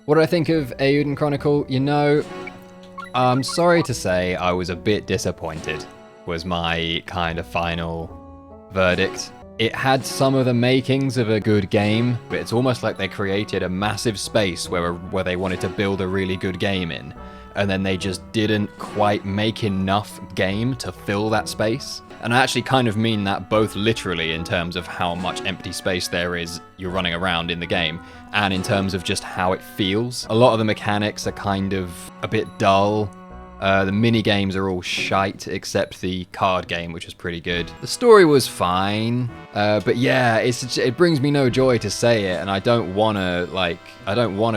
What do I think of Eiyuden Chronicle? You know, I'm sorry to say I was a bit disappointed, was my kind of final verdict. It had some of the makings of a good game, but it's almost like they created a massive space where they wanted to build a really good game in, and then they just didn't quite make enough game to fill that space. And I actually kind of mean that both literally in terms of how much empty space there is you're running around in the game, and in terms of just how it feels. A lot of the mechanics are kind of a bit dull. The mini games are all shite except the card game, which was pretty good. The story was fine, but yeah, it brings me no joy to say it, and I don't wanna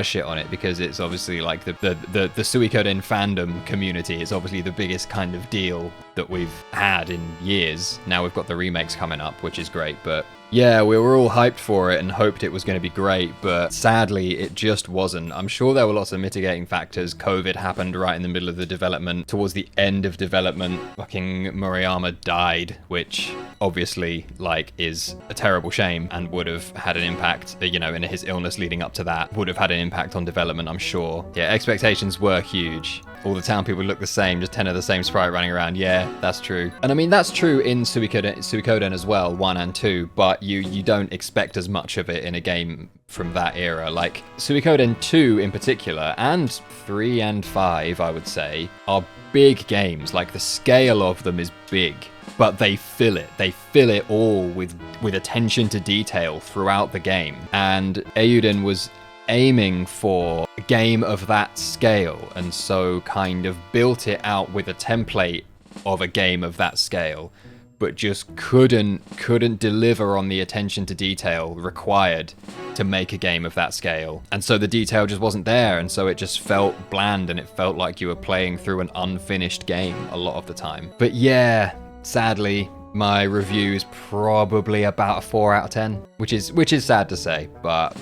shit on it because it's obviously like the Suikoden fandom community is obviously the biggest kind of deal that we've had in years. Now we've got the remakes coming up, which is great, but yeah, we were all hyped for it and hoped it was going to be great, but sadly it just wasn't. I'm sure there were lots of mitigating factors. COVID happened right in the middle of the development. Towards the end of development, fucking Murayama died, which obviously, like, is a terrible shame and would have had an impact, you know, in his illness leading up to that, would have had an impact on development, I'm sure. Yeah, expectations were huge. All the town people look the same, just 10 of the same sprite running around. Yeah, that's true. And I mean, that's true in Suikoden as well, 1 and 2, but you don't expect as much of it in a game from that era. Like, Suikoden 2 in particular, and 3 and 5, I would say, are big games. Like, the scale of them is big, but they fill it. They fill it all with attention to detail throughout the game. And Eiyuden was aiming for a game of that scale, and so kind of built it out with a template of a game of that scale, but just couldn't deliver on the attention to detail required to make a game of that scale. And so the detail just wasn't there, and so it just felt bland, and it felt like you were playing through an unfinished game a lot of the time. But yeah, sadly, my review is probably about a 4 out of 10, which is sad to say, but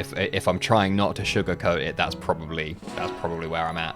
if I'm trying not to sugarcoat it, that's probably where I'm at.